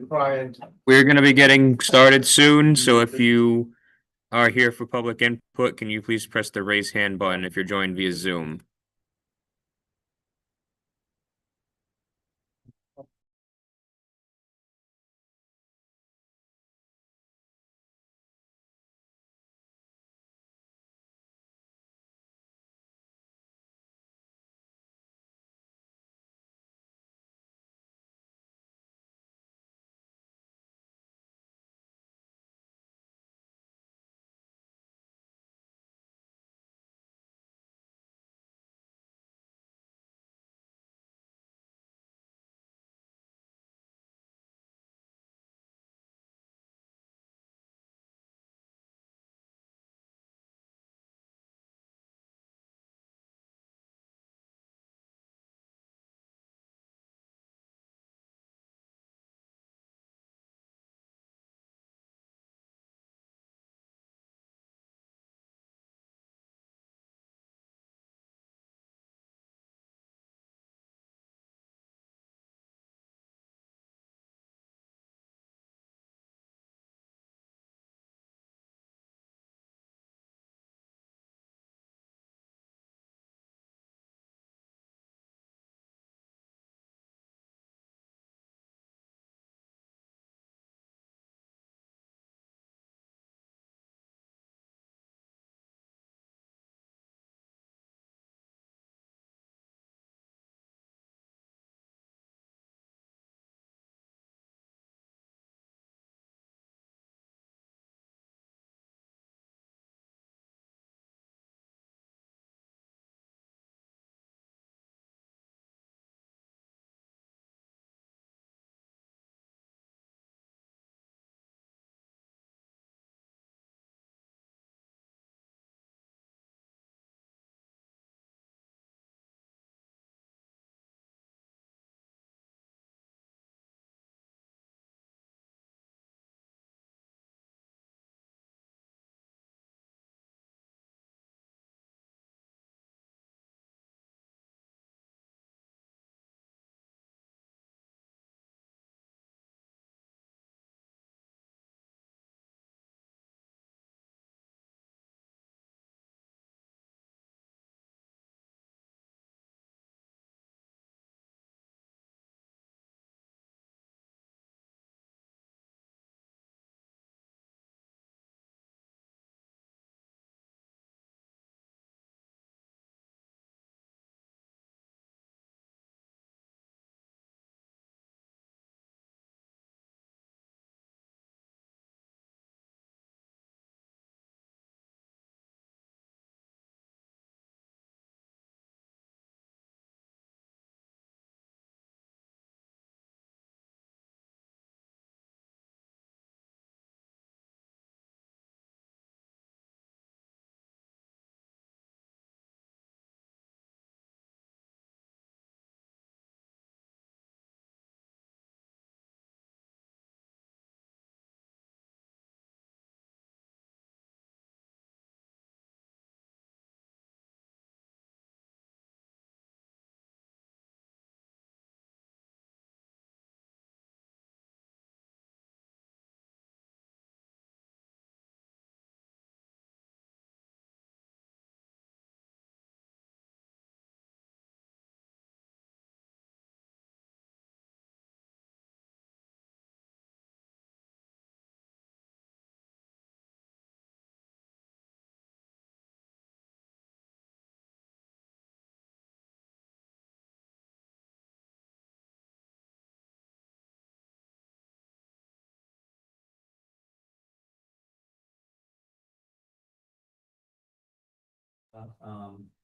Brian. We're gonna be getting started soon, so if you are here for public input, can you please press the raise hand button if you're joined via Zoom?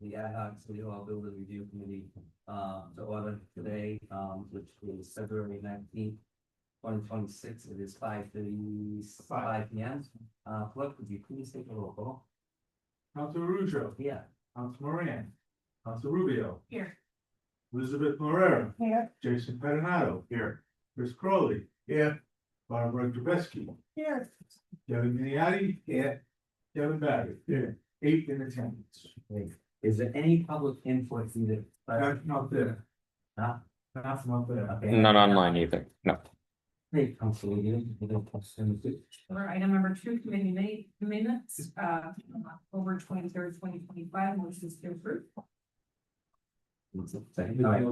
The ad hoc city hall building review committee, to order today, which is February 19th, 2026. It is 5:35 p.m. Clerk, could you please take a roll call? Council Russo. Yeah. Council Moran. Council Rubio. Here. Elizabeth Morera. Here. Jason Pettinato. Here. Chris Crowley. Here. Barbara Dubesky. Here. Kevin Miniati. Here. Kevin Barry. Here. 8 in attendance. Great. Is there any public input either? That's not there. Huh? That's not there. Okay. Not online either, no. Great, Council Levy. For item number 2, committee minutes, October 23rd, 2025, motions to approve. Second, all right.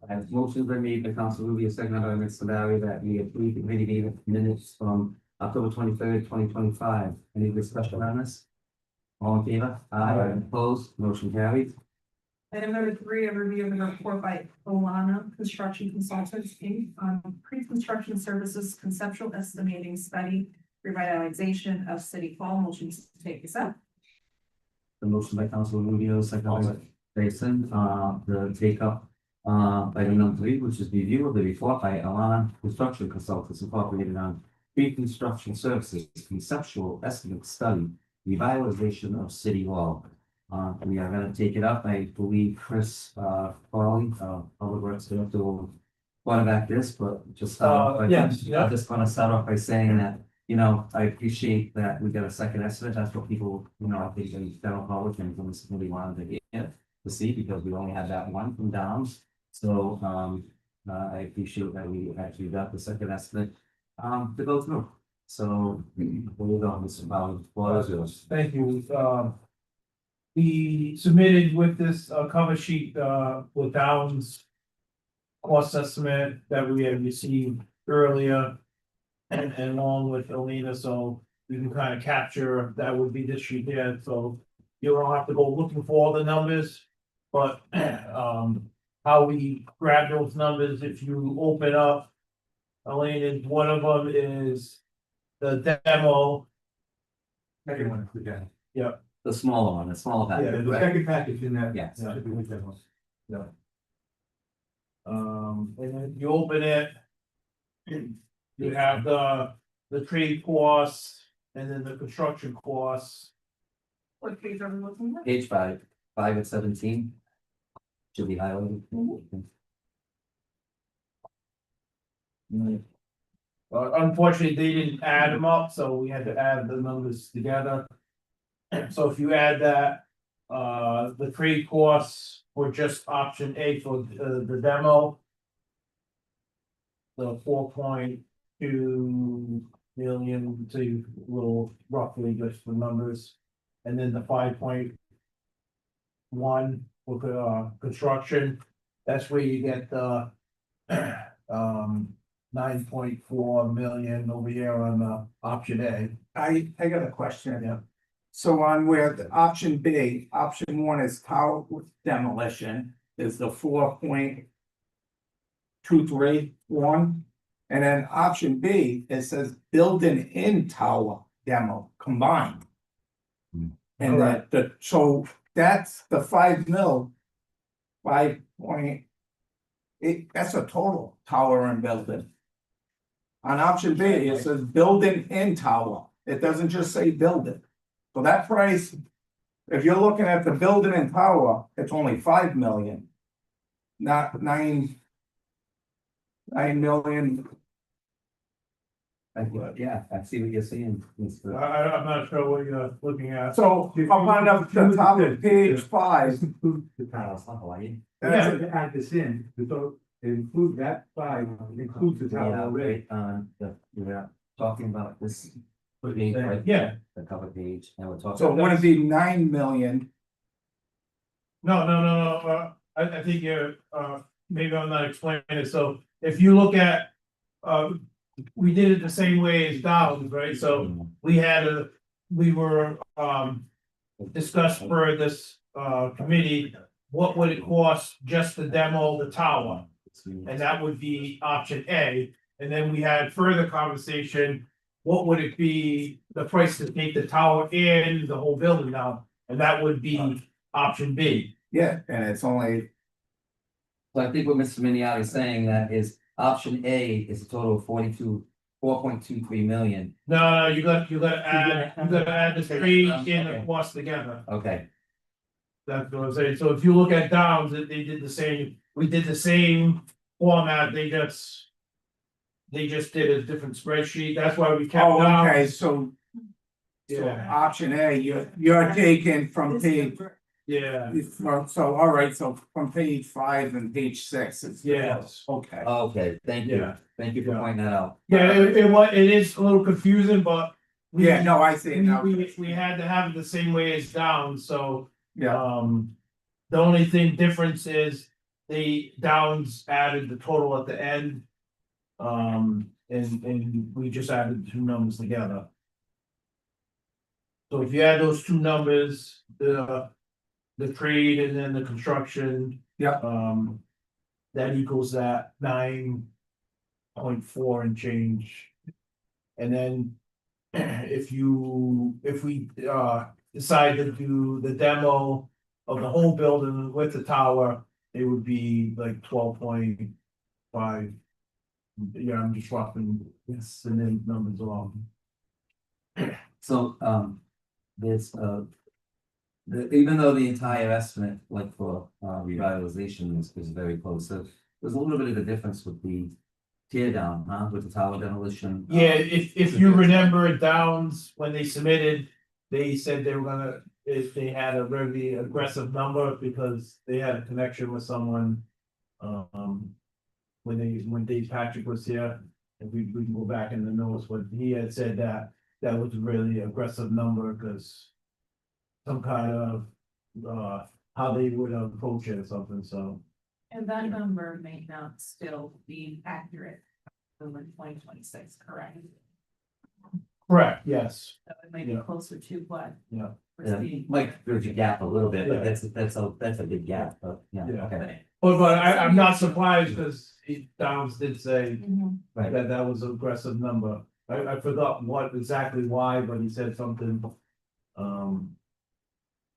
As motion been made by Council Rubio, second by Mr. Barry, that we approve the committee meeting minutes from October 23rd, 2025. Any discussion on this? All in favor? Aye. Opposed? Motion carried. Item number 3, a review of the report by Olana Construction Consultants, Inc. on pre-construction services conceptual estimating study revitalization of City Hall. Motion to take this up. The motion by Council Rubio, second by Jason, the take up, item number 3, which is review of the report by Alana Construction Consultants Incorporated on pre-construction services conceptual estimate study revitalization of City Hall. We are gonna take it up. I believe Chris, Farley, Public Works Director will quarterback this, but just, Yes, yeah. I just wanna start off by saying that, you know, I appreciate that we got a second estimate. That's what people, you know, I think the general public and from this committee wanted to get to see, because we only had that one from Downs. So, I appreciate that we actually got the second estimate, to go through. So, we'll go, Mr. Farley, what is yours? Thank you. We submitted with this cover sheet with Downs cost estimate that we had received earlier. And along with Alina, so we can kind of capture, that would be this sheet here, so you don't have to go looking for all the numbers. But how we grab those numbers, if you open up, Alina, one of them is the demo. Everyone forget. Yeah. The smaller one, the smaller Yeah, package. the second package in that. Yes. Yeah. Yeah. And then you open it. You have the trade costs and then the construction costs. What page are we looking at? Page 5, 5 and 17. Should be highlighted. Unfortunately, they didn't add them up, so we had to add the numbers together. So if you add that, the trade costs for just option A for the demo. The 4.2 million to little roughly just the numbers, and then the 5.1 for construction. That's where you get the 9.4 million over here on option A. I got a question. Yeah. So on where the option B, option 1 is tower demolition, is the 4.231. And then option B, it says building in tower demo combined. And that, so that's the 5 mil. 5.8, that's a total tower and building. On option B, it says building in tower. It doesn't just say building. So that price, if you're looking at the building and tower, it's only 5 million. Not 9 million. Yeah, I see what you're saying. Mr. I'm not sure what you're looking at. So up on the top of page 5. The Carlos, how are you? Yeah, to add this in, so include that 5, includes the tower Yeah, already. wait, we're talking about this. Putting right Yeah. the cover page, and we're talking. So it wouldn't be 9 million. No, I think you're, maybe I'm not explaining it, so if you look at, we did it the same way as Downs, right, so we were, discussed for this, committee, what would it cost just to demo the tower? And that would be option A, and then we had further conversation, what would it be, the price to take the tower and the whole building down, and that would be option B. Yeah, and it's only, So I think what Mr. Miniati is saying that is option A is a total of 4.23 million. No, you gotta add the trade and the cost together, Okay, that's what I'm saying, so if you look at Downs, they did the same, we did the same format, they just did a different spreadsheet, that's why we kept oh, okay, Downs. so Yeah, option A, you're taking from page, Yeah, So, all right, so from page 5 and page 6, it's. yes. Okay. Okay, thank you, Yeah. thank you for Yeah. pointing that out. Yeah, it is a little confusing, but. we- Yeah, no, I see it now. We had to have it the same way as Downs, so. Yeah, The only thing difference is the Downs added the total at the end. And we just added the two numbers together. So if you add those two numbers, the trade and then the construction. Yeah. That equals that 9.4 and change. And then if we decide to do the demo of the whole building with the tower, it would be like 12.5. Yeah, I'm just swapping this and then numbers off. So, there's, even though the entire estimate, like for, revitalization is very close, so there's a little bit of a difference with the tear down, huh, with the tower demolition. Yeah, if you remember Downs, when they submitted, they said they were gonna, if they had a very aggressive number because they had a connection with someone. When Dave Patrick was here, and we can go back in the notes, but he had said that was a really aggressive number, because. Some kind of, how they would approach it or something, so. And that number may not still be accurate for 2026, correct? Correct, yes, So it may be Yeah. closer to what? yeah, we're Yeah, seeing. might bridge a gap a little bit, Yeah. but that's a big gap, but, yeah, Yeah. okay. but I'm not surprised, because Downs did say Mhm. Right, that was an aggressive number. I forgot what exactly why, but he said something,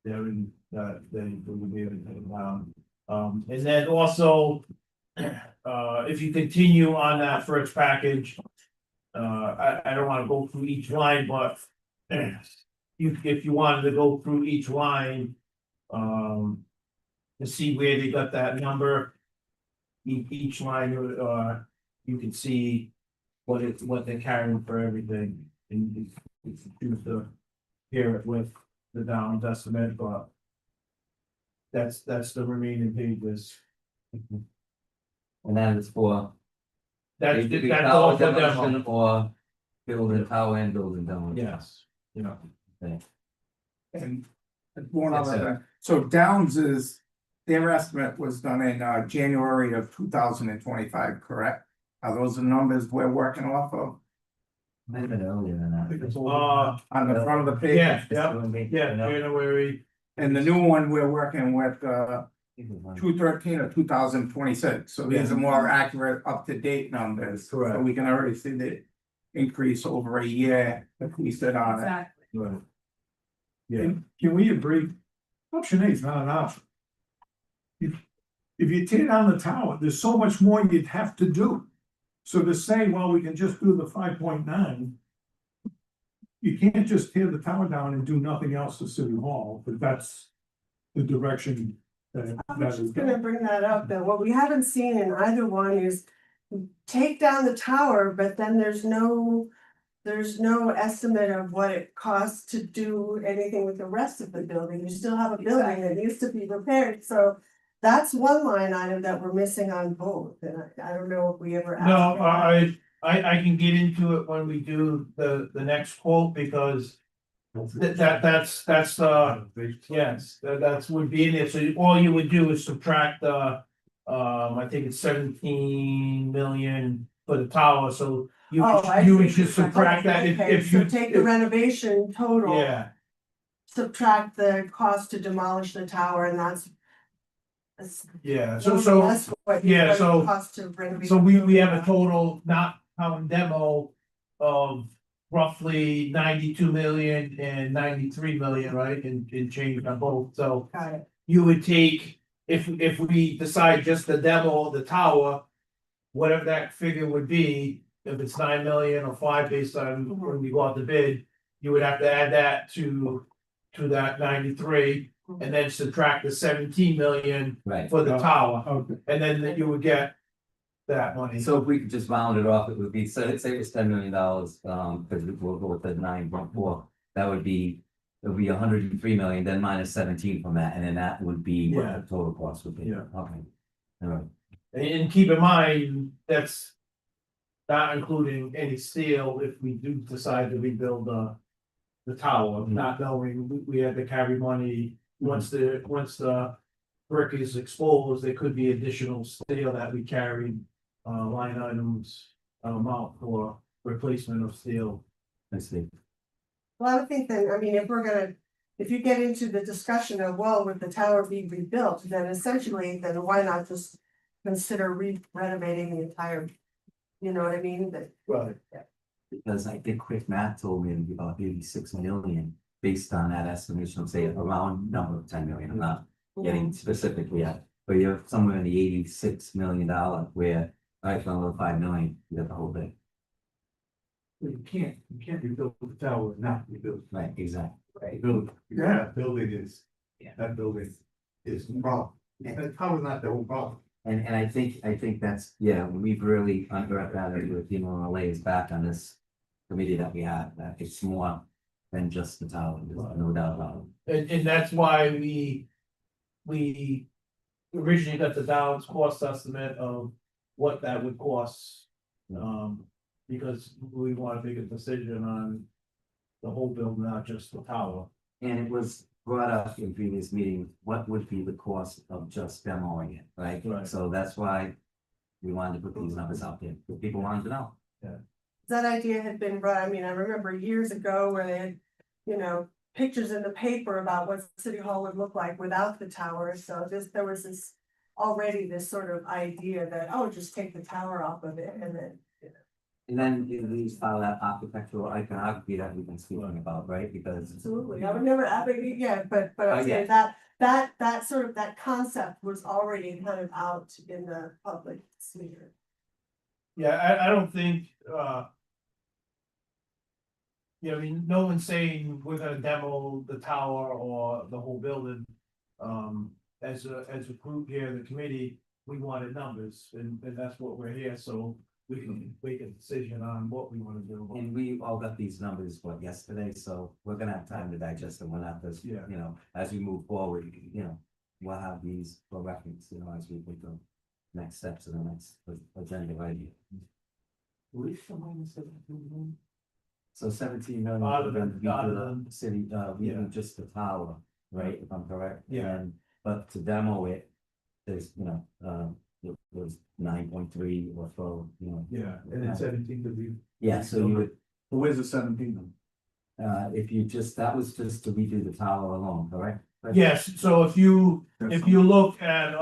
there in that they would be able to take it down. And then also, if you continue on that first package, I don't wanna go through each line, but if you wanted to go through each line, to see where they got that number, each line, you can see what they're carrying for everything, and it's choose to pair it with the Downs estimate, but that's the remaining pages. and that is for. That's It could be that's tower all for demolition demo. or building tower and building demolition. Yes, yeah. and one Yes, other sir. thing, so Downs their estimate was done in January of 2025, correct? Are those the numbers we're working off of Might have been earlier than that. on the front of the page? Yeah, yeah, January, And the new one, we're working with 2/13 of 2026, so these are more accurate, up-to-date numbers. Correct. So we can already see the increase over a year if we sit on it. Exactly. right. Yeah, Can we agree? Option A is not an option. If you tear down the tower, there's so much more you'd have to do. So to say, well, we can just do the 5.9. You can't just tear the tower down and do nothing else to City Hall, but that's the direction that I that was is just gonna going. bring that up, though. What we haven't seen in either one is take down the tower, but then there's no estimate of what it costs to do anything with the rest of the building. You still have a building that needs to be repaired, so that's one line item that we're missing on both, and I don't know if we ever asked. no, for that. I can get into it when we do the next quote, because. That's yes, that's would be in there, so all you would do is subtract the. I think it's 17 million for the tower, so you Oh, I you would see. just subtract that Okay, if so you. take the renovation total. Yeah, Subtract the cost to demolish the tower, and that's. yeah, That's what yeah, what it so- costs to renovate. so we have a total, not counting demo, of roughly 92 million and 93 million, right, in change on both, so. Got it. You would take, if we decide just the demo of the tower. Whatever that figure would be, if it's 9 million or 5 based on when we go out to bid, you would have to add that to that 93. And then subtract the 17 million Right, for the tower, Okay, and then you would get that money. so if we could just round it off, it would be, so say it was $10 million, because we'll go with the 9.4, that would be it'll be 103 million, then minus 17 from that, and then that would be what Yeah. the total cost would be. Yeah. Okay. All right. And keep in mind, that's not including any steel if we do decide to rebuild the tower, not knowing we had to carry money. Once the brick is exposed, there could be additional steel that we carry, line items, amount for replacement of steel. I see. Well, I would think that, I mean, if you get into the discussion of, well, would the tower be rebuilt, then essentially, then why not just consider renovating the entire, you know what I mean, that. Right. Because I think quick math told me it'd be about 86 million based on that estimation of say a round number of 10 million. I'm not getting specifically yet, but you're somewhere in the $86 million where right from the 5 million, you got the whole thing. You can't rebuild the tower, not rebuild. Right, exactly. Build, Yeah. building is, that building is the problem. That tower's not the whole problem. And I think that's, yeah, we've really unearthed that with LA is back on this committee that we have, that it's more than just the tower, there's no doubt about it. And that's why we originally got the Dow's cost estimate of what that would cost. Because we want to make a decision on the whole building, not just the tower. And it was brought up in previous meetings, what would be the cost of just demoing it, right? Right. So that's why we wanted to put these numbers out there, because people wanted to know. That idea had been brought, I mean, I remember years ago where they had, pictures in the paper about what City Hall would look like without the tower, so there was this. Already this sort of idea that, oh, just take the tower off of it and then. And then we follow that architectural iconography that we've been speaking about, right? Because Absolutely, I would never, yeah, but I was saying that sort of, that concept was already kind of out in the public sphere. Yeah, I don't think, I mean, no one's saying we're gonna demo the tower or the whole building. As a group here, the committee, we wanted numbers and that's what we're here, so we can make a decision on what we wanna do. and we all got these numbers, yesterday, so we're gonna have time to digest them, we're not just, Yeah. as we move forward, we'll have these for reference, as we take the next steps in the next agenda, right? So 17 million. Other we're than- gonna be other for the than- city, Yeah. even just the tower, right, if I'm correct? Yeah. And, but to demo it, there's, it was 9.3 or so, Yeah, and then 17 could be. Yeah, so you would, Where's the 17? if you just, that was just to redo the tower alone, correct? Yes, so if you look at,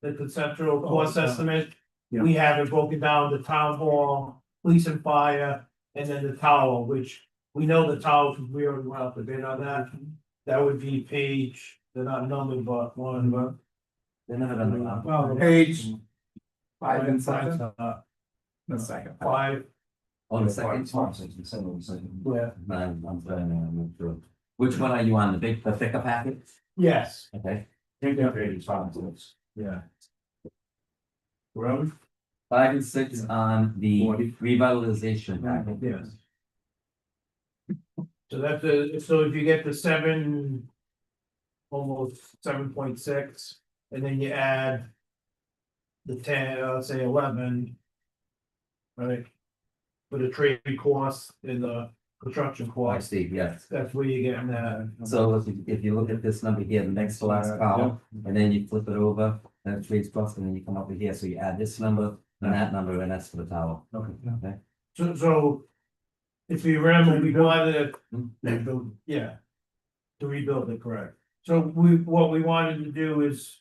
the conceptual cost estimate, we have it broken down, the town hall, police and fire, and then the tower, which we know the tower, because we already went out to bid on that. That would be page, they're not numbered, but one, but. They're never gonna. Well, page 5 and 7. The second. Five, On the second. yeah, I'm trying to make sure. Which one are you on, the thicker packet? yes, Okay. yeah. Road? 5 and 6 on the 40. revitalization packet. Yes. So that's so if you get the 7. Almost 7.6, and then you add. The 10, say 11. Right? For the trade costs and the construction I costs, see, yes. that's where you're getting that. So if you look at this number here, the next to last column, and then you flip it over, then it trades cost, and then you come up to here, so you add this number and that number, and that's for the tower. Okay. So. If you remember, we wanted to, yeah. To rebuild it, correct. So what we wanted to do is.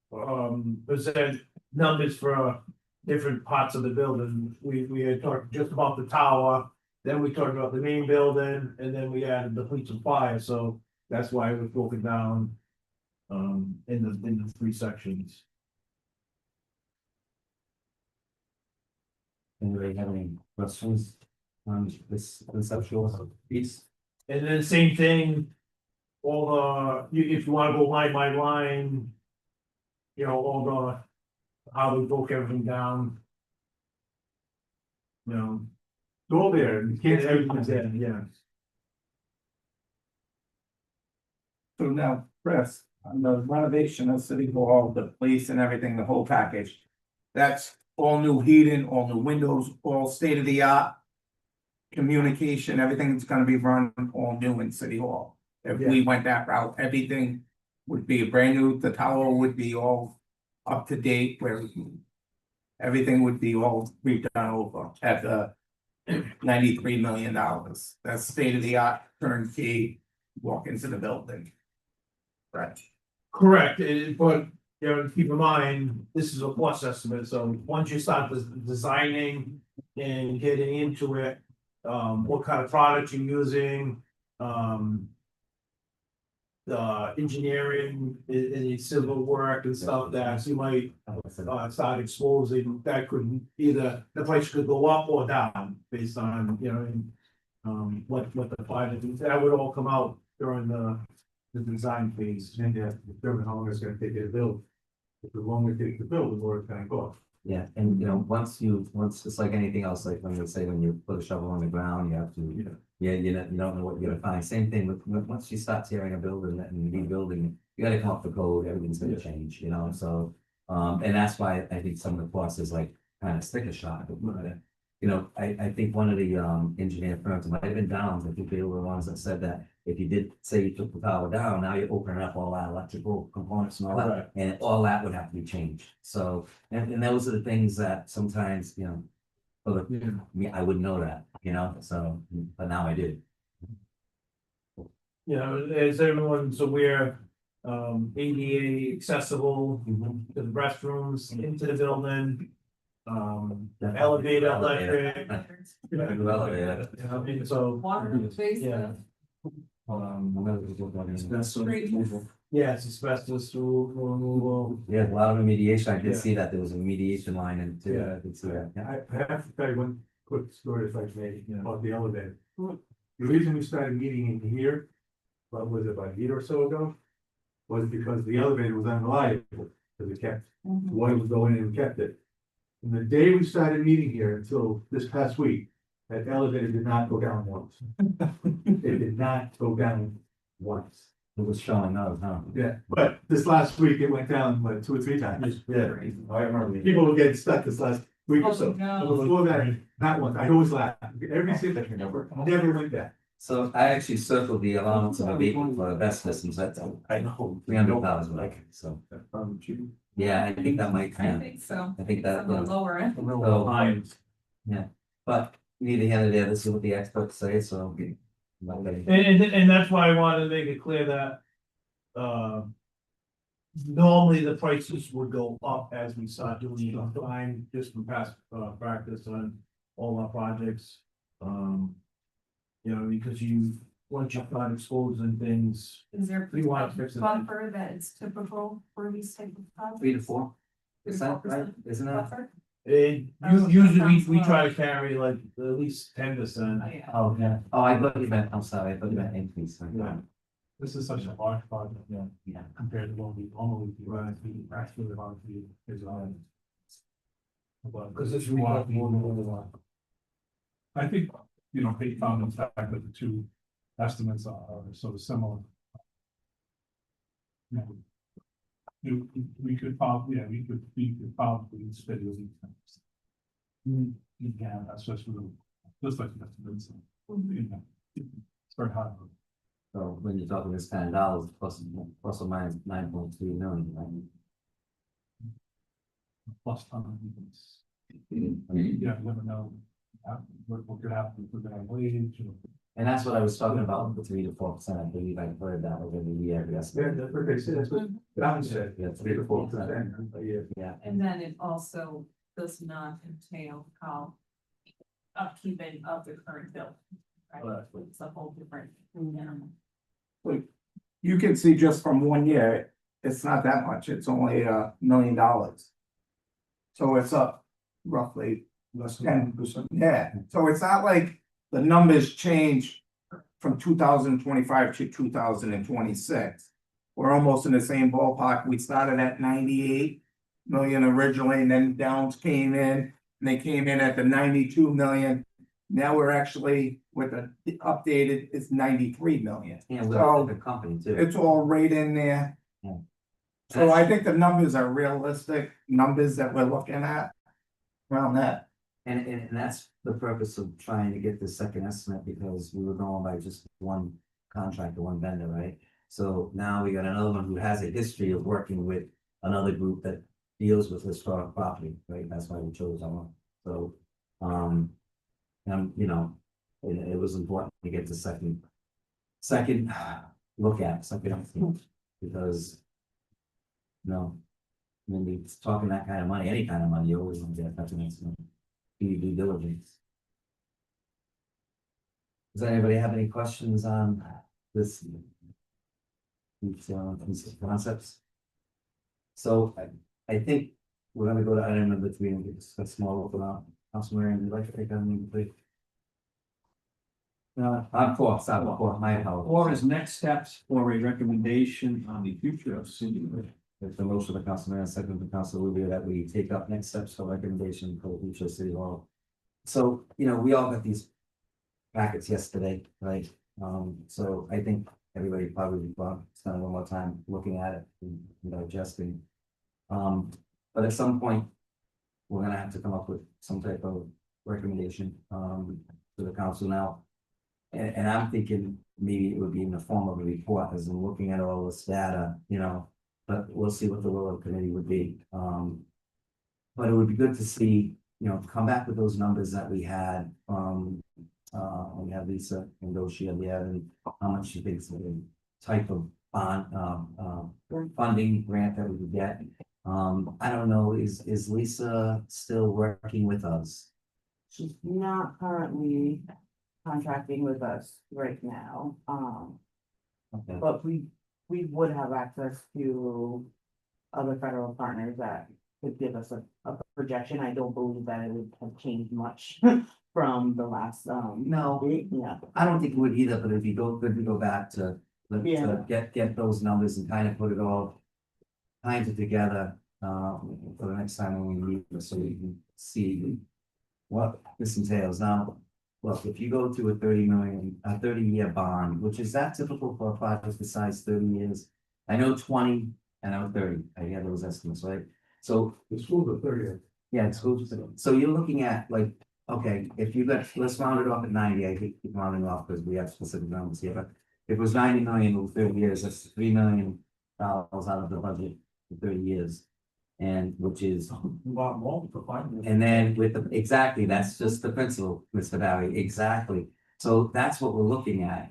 Present numbers for different parts of the building. We had talked just about the tower. Then we talked about the main building, and then we added the police and fire, so that's why it was broken down. In the 3 sections. Anybody have any questions on this conceptual piece? And then same thing. All if you wanna go line by line. All the, how we broke everything down. Go there, you can't. Everything's there, yeah. So now, Chris, on the renovation of City Hall, the police and everything, the whole package. That's all new heating, all new windows, all state of the art. Communication, everything's gonna be run all new in City Hall. If we went that route, everything would be brand new, the tower would be all up to date, where. Everything would be all redone over at the $93 million. That's state of the art turnkey, walk into the building. Right. Correct, but, you know, keep in mind, this is a cost estimate, so once you start designing and getting into it. What kind of product you're using, the engineering, and civil work and stuff that you might, start exposing, that could either, the price could go up or down based on, you know, what the project is, that would all come out during the design phase. And determine how long it's gonna take you to build. If the longer it takes to build, the more it's gonna cost. Yeah, and once it's like anything else, like when they say when you put a shovel on the ground, you have to, you don't know what you're gonna find. Same thing with, once you start tearing a building and rebuilding, you gotta come up with code, everything's gonna change, so. And that's why I think some of the costs is like kind of sticker shock. I think one of the engineer firms, it might have been Downs, I think they were the ones that said that if you did say you took the tower down, now you're opening up all that electrical components and all Right. that, and all that would have to be changed. So, and those are the things that sometimes, I wouldn't know that, so, but now I do. You know, as everyone's aware, ADA accessible to the restrooms, into the building. Elevator, electric, Elevator. and so, Water, yeah. Asbestos. Yeah, it's asbestos removal. Yeah, a lot of remediation, I did Yeah. see that, there was a remediation line and too, Yeah. I did see that. I have to tell you one quick story if I may, Yeah. about the elevator. The reason we started meeting in here, what was it, about a year or so ago? Was because the elevator was unreliable, because it kept, water was going in and kept it. And the day we started meeting here until this past week, that elevator did not go down once. It did not go down once. It was showing up, huh? Yeah, but this last week it went down, like 2 or 3 times. Yeah, I remember. People were getting stuck this last week or so. Oh, no. But before that, not once, I always laugh, every single thing, never went back. So I actually circled the allowance of abatement for asbestos, and that's I know. 300,000, like, so, yeah, I think that might, I think so. I think that, On the lower end. but neither here nor there, this is what the experts say, so. Okay. And that's why I wanted to make it clear that. Normally the prices would go up as we start doing design, just from past practice on all our projects. Because once you start exposing things, Is there We want to fix a it. buffer that is typical for these type of projects? 3 to 4%, right? Isn't that? Buffer? usually we try to carry like at least 10%. Oh, yeah. Oh, yeah. Oh, I thought you meant, I'm sorry, I thought you meant increase. Yeah. This is such a large project, Yeah. compared to what we normally do, right, actually, hard to is, Because it's more. I think, they found the fact that the two estimates are sort of similar. We could probably, we could probably split it with these things. Yeah, that's just really, just like estimates, it's very hard. So when you're talking this kind of dollars, plus or minus 9.3 million, right? Plus ton. I mean, You never know what could happen with that wage. and that's what I was talking about, the 3 to 4%, I believe I heard that over the year, yes. That's what they said, that's what Don said. Yeah, 3 to 4%. Yeah, And then it also does not entail how upkeeping of the current bill. Right, it's a whole different animal. You can see just from 1 year, it's not that much, it's only $1 million. So it's up roughly Less than 10%, yeah, so it's not like the numbers change from 2025 to 2026. We're almost in the same ballpark, we started at 98 million originally, and then Downs came in, and they came in at the 92 million. Now we're actually with the updated is 93 million. And we're So a company too. it's all right in there. Yeah. So I think the numbers are realistic, numbers that we're looking at around that. And that's the purpose of trying to get the second estimate, because we were going by just one contractor, one vendor, right? So now we got another one who has a history of working with another group that deals with historic property, right? That's why we chose that one. So, you know, it was important to get the second look at, second, because, you know, when you're talking that kind of money, any kind of money, you always want to get that next one. Do your due diligence. Does anybody have any questions on this? These concepts? So I think we're gonna go to item number 3 and discuss more open up. Councilman, would you like to take that one, please? I'm for, sorry, for my apologies. Or as next steps for a recommendation on the future of city. If the motion of the councilman, second of the council, will be that we take up next steps for recommendation for the future of city hall. So, you know, we all got these packets yesterday, right? So I think everybody probably spend a little more time looking at it and digesting. But at some point, we're gonna have to come up with some type of recommendation to the council now. And I'm thinking maybe it would be in the form of a report, as in looking at all this data, you know, but we'll see what the will of the committee would be. But it would be good to see, you know, come back with those numbers that we had, we have Lisa negotiate there, and how much she thinks the type of bond, funding grant that we could get. I don't know, is Lisa still working with us? She's not currently contracting with us right now, Okay. but we would have access to other federal partners that could give us a projection. I don't believe that it would have changed much from the last, No, yeah. I don't think it would either, but if you good to go back to, Yeah. get those numbers and kind of put it all kind of together, for the next time when we meet, so we can see what this entails. Now, look, if you go to a 30-year bond, which is that typical for a project besides 30 years? I know 20, I know 30, I have those estimates, right? So The school of 30. yeah, it's good. So you're looking at like, okay, if you got, let's round it off at 90, I hate keep rounding off because we have specific numbers here, but if it was 90 million over 30 years, that's $3 million out of the budget for 30 years. And which is, and then with the, exactly, that's just the principle, Mr. Barry, exactly. So that's what we're looking at.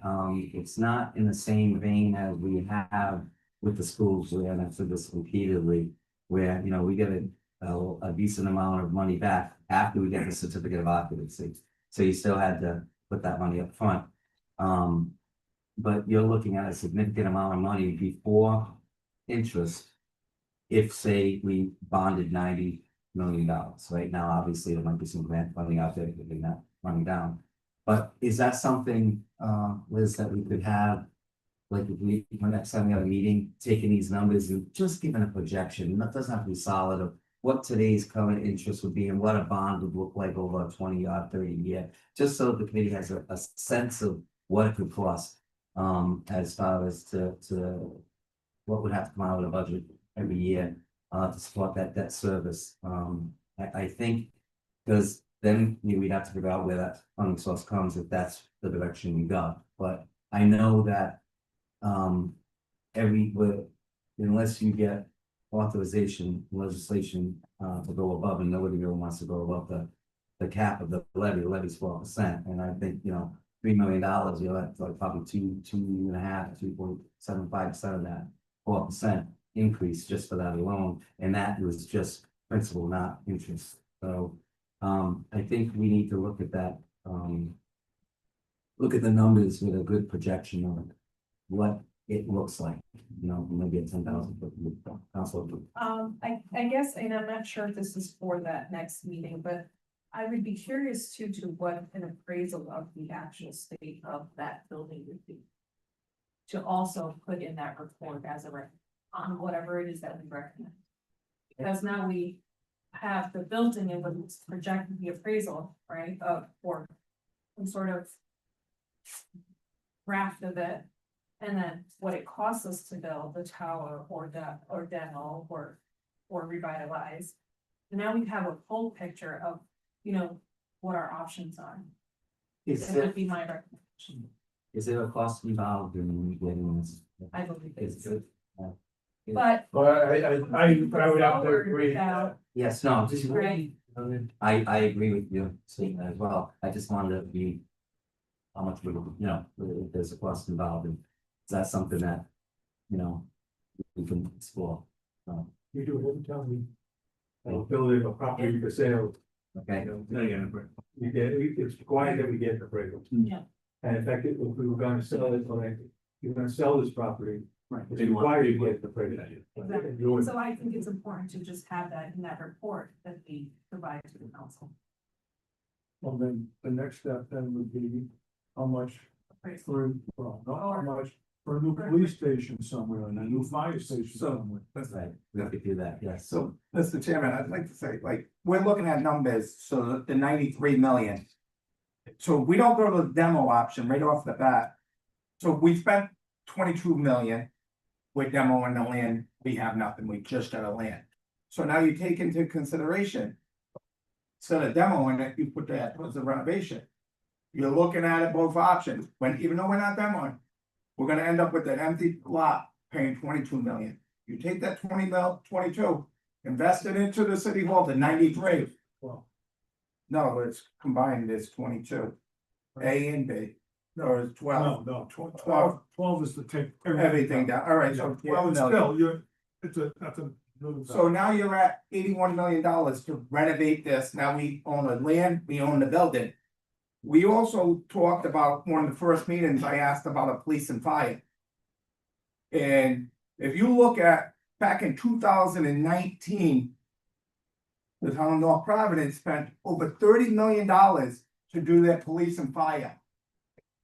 It's not in the same vein as we have with the schools, and I've said this repeatedly, where, you know, we get a decent amount of money back after we get the certificate of occupancy. So you still had to put that money up front. But you're looking at a significant amount of money before interest. If, say, we bonded $90 million, right now, obviously there might be some grant funding out there to bring that money down. But is that something, Liz, that we could have? Like if we, when next time we have a meeting, taking these numbers and just giving a projection, that doesn't have to be solid, of what today's current interest would be and what a bond would look like over a 20 or 30 year, just so the committee has a sense of what it could cost, as far as to what would have to come out of the budget every year, to support that debt service. I think, because then we'd have to figure out where that funding source comes, if that's the direction we go. But I know that unless you get legislation to go above, and nobody really wants to go above the cap of the levy's 4%. And I think, you know, $3 million, you'll have like probably 2.75% of that 4% increase just for that alone. And that was just principal, not interest. So I think we need to look at that, look at the numbers with a good projection on what it looks like, you know, maybe a 10,000 foot council. I guess, and I'm not sure if this is for that next meeting, but I would be curious to what an appraisal of the actual state of that building would be. To also put in that report as a on whatever it is that we recommend. Because now we have the building and what's projected the appraisal, right, or some sort of Draft of it, and then what it costs us to build the tower or demo or revitalize. And now we have a full picture of, what our options are. Is That there, would be my recommendation. is there a cost involved in getting this? I believe Is it's, it? but. But I would have to agree. Without- Yes, no, just. Right. I agree with you, saying that as well. I just wanted to be. How much would, if there's a cost involved, and is that something that, we can explore? We do it every time we build a property for sale. Okay, You get, it's required that we get an appraisal. Yeah. And in fact, if we were gonna sell it, like, you're gonna sell this property, Right. it's required to get the appraisal. Exactly. You would- So I think it's important to just have that in that report that we provide to the council. Well, then, the next step then would be how much for, well, not how much for a new police station somewhere and a new fire station So- somewhere. That's right, we have to do that, yes. So, Mr. Chairman, I'd like to say, like, we're looking at numbers, so the 93 million. So we don't go to the demo option right off the bat. So we spent 22 million. With demo and the land, we have nothing, we just got a land. So now you take into consideration. Instead of demoing it, you put that towards the renovation. You're looking at it both options, when even though we're not demoing. We're gonna end up with an empty lot paying 22 million. You take that 22, invest it into the city hall, the 93. Well, No, it's combined, it's 22. A and B, or it's 12, no, 12 is to take everything down, all right, so 12 million. Still, that's a. So now you're at $81 million to renovate this, now we own the land, we own the building. We also talked about, one of the first meetings, I asked about a police and fire. And if you look at, back in 2019. The town of North Providence spent over $30 million to do their police and fire.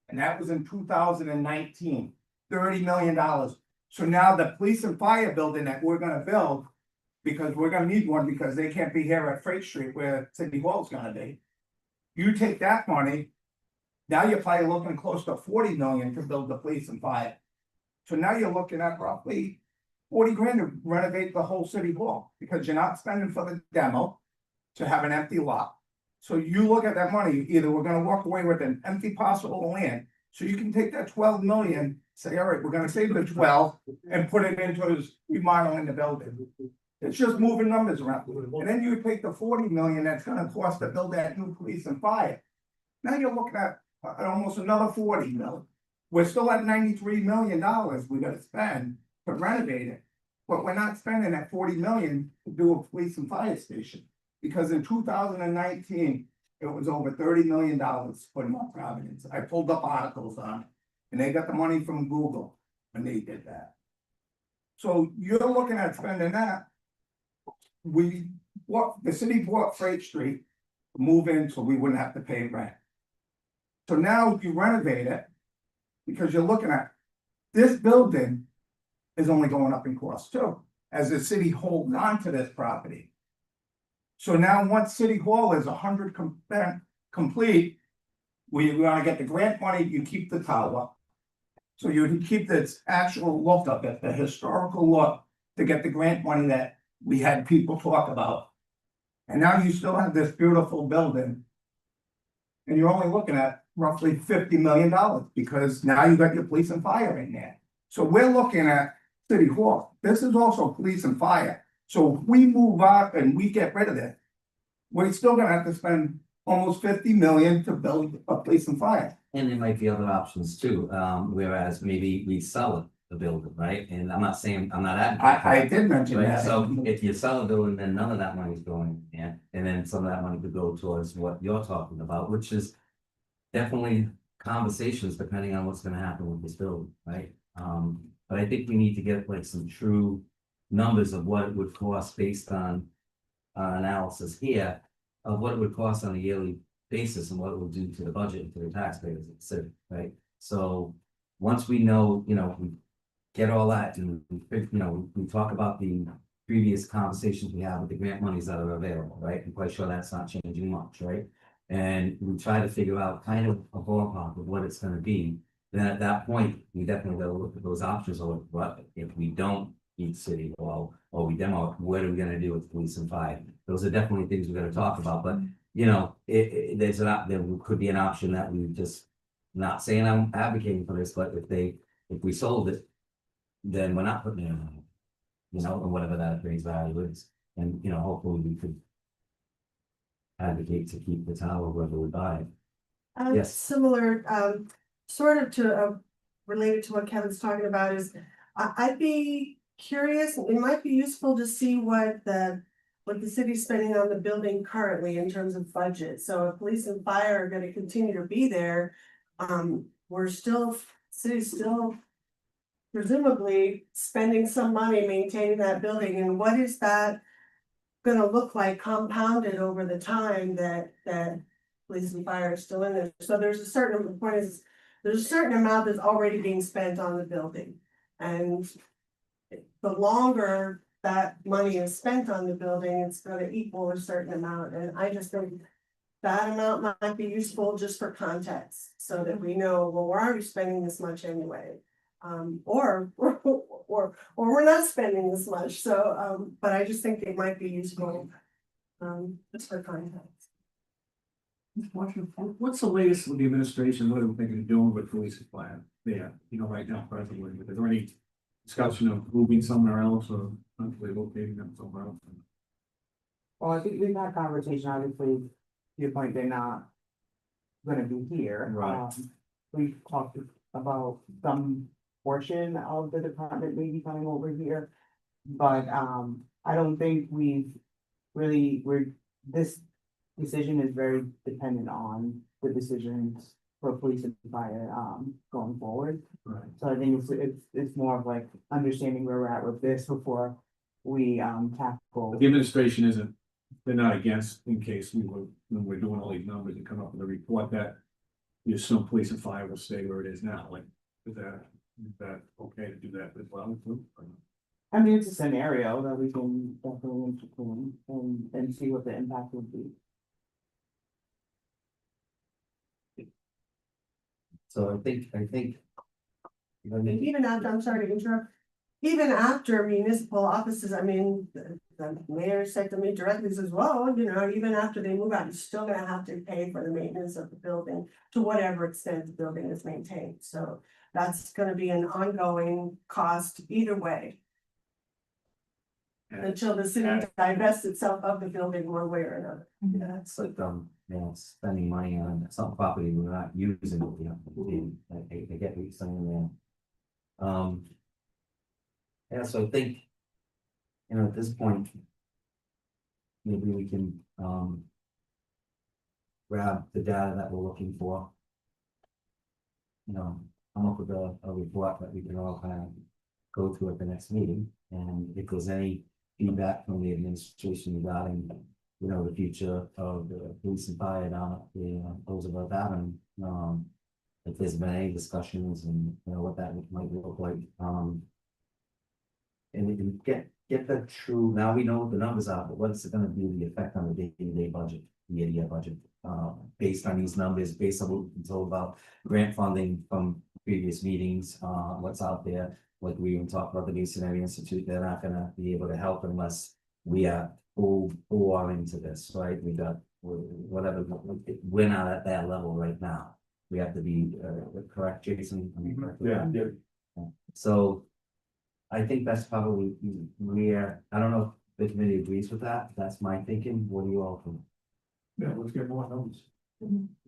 And that was in 2019, $30 million. So now the police and fire building that we're gonna build, because we're gonna need one because they can't be here at Freight Street where City Hall's gonna be. You take that money, now you're probably looking close to 40 million to build the police and fire. So now you're looking at roughly 40 grand to renovate the whole City Hall, because you're not spending for the demo to have an empty lot. So you look at that money, either we're gonna walk away with an empty parcel of land, so you can take that 12 million, say, all right, we're gonna save the 12 and put it into remodeling the building. It's just moving numbers around. And then you take the 40 million that's gonna cost to build that new police and fire. Now you're looking at almost another 40 million. We're still at $93 million we gotta spend to renovate it. But we're not spending that 40 million to do a police and fire station. Because in 2019, it was over $30 million for North Providence. I pulled up articles on it. And they got the money from Google when they did that. So you're looking at spending that. The city bought Freight Street, to move in so we wouldn't have to pay rent. So now you renovate it, because you're looking at, this building is only going up in cost too, as the city holds on to this property. So now, once City Hall is 100% complete, we wanna get the grant money, you keep the tower. So you keep this actual look of it, the historical look, to get the grant money that we had people talk about. And now you still have this beautiful building. And you're only looking at roughly $50 million, because now you got your police and fire in there. So we're looking at City Hall, this is also police and fire. So if we move out and we get rid of it, we're still gonna have to spend almost 50 million to build a police and fire. And there might be other options too, whereas maybe we sell the building, right? And I'm not saying, I'm not advocating. I did mention Right, that. so if you sell a building, then none of that money's going in, and then some of that money could go towards what you're talking about, which is definitely conversations depending on what's gonna happen with this building, right? But I think we need to get like some true numbers of what it would cost based on analysis here of what it would cost on a yearly basis and what it will do to the budget and to the taxpayers of the city, right? So once we know, we get all that and we talk about the previous conversations we have with the grant monies that are available, right? I'm quite sure that's not changing much, right? And we try to figure out kind of a ballpark of what it's gonna be. Then at that point, we definitely gotta look at those options, or what, if we don't need city hall, or we demo, it, what are we gonna do with police and fire? Those are definitely things we're gonna talk about, but, you know, there's there could be an option that we just, not saying I'm advocating for this, but if we sold it, then we're not putting it in, you know, or whatever that appraised value is, and, you know, hopefully we could advocate to keep the tower whether we buy it. Yes. Similar, sort of related to what Kevin's talking about is, I'd be curious, it might be useful to see what the city's spending on the building currently in terms of budget. So if police and fire are gonna continue to be there, city's still presumably spending some money maintaining that building, and what is that gonna look like compounded over the time that police and fire are still in there? So there's a certain amount that's already being spent on the building. And the longer that money is spent on the building, it's gonna equal a certain amount, and I just think that amount might be useful just for context, so that we know, well, we're already spending this much anyway. Or we're not spending this much, so, but I just think it might be useful, just for context. What's the latest with the administration, what are we thinking of doing with police and fire there, you know, right now presently, is there any discussion of moving somewhere else or locating them somewhere else? Well, I think we've had conversation, obviously, to your point, they're not gonna be here. Right. We've talked about some portion of the department maybe coming over here. But, I don't think this decision is very dependent on the decisions for police and fire, going forward. Right. So I think it's more of like understanding where we're at with this before we, tackle. The administration isn't, they're not against, in case when we're doing all these numbers and come up with a report that you assume police and fire will stay where it is now, like, is that okay to do that as well? I mean, it's a scenario that we can definitely entertain and see what the impact would be. So I think. Even after, I'm sorry to interrupt, even after municipal offices, I mean, the mayor said to me directly, says, well, you know, even after they move out, you're still gonna have to pay for the maintenance of the building to whatever extent the building is maintained, so that's gonna be an ongoing cost either way. Until the city divests itself of the building one way or another. Yeah, it's like, you know, spending money on some property we're not using, you know, I get what you're saying there. Yeah, so I think, you know, at this point, maybe we can, grab the data that we're looking for. You know, come up with a report that we can all kind of go through at the next meeting, and if there's any feedback from the administration regarding, you know, the future of the police and fire down at the Roosevelt Avenue. If there's been any discussions and, you know, what that might look like, and we can get the true, now we know what the numbers are, but what's it gonna be the effect on the day-to-day budget, the year budget? Based on these numbers, based on what we've been told about grant funding from previous meetings, what's out there. Like we even talked about the Masonry Institute, they're not gonna be able to help unless we are full into this, right? We got whatever, we're not at that level right now. We have to be correct, Jason? I mean, correct with that? Yeah. So I think that's probably where, I don't know if the committee agrees with that. That's my thinking. What do you all think? Yeah, let's get more numbers.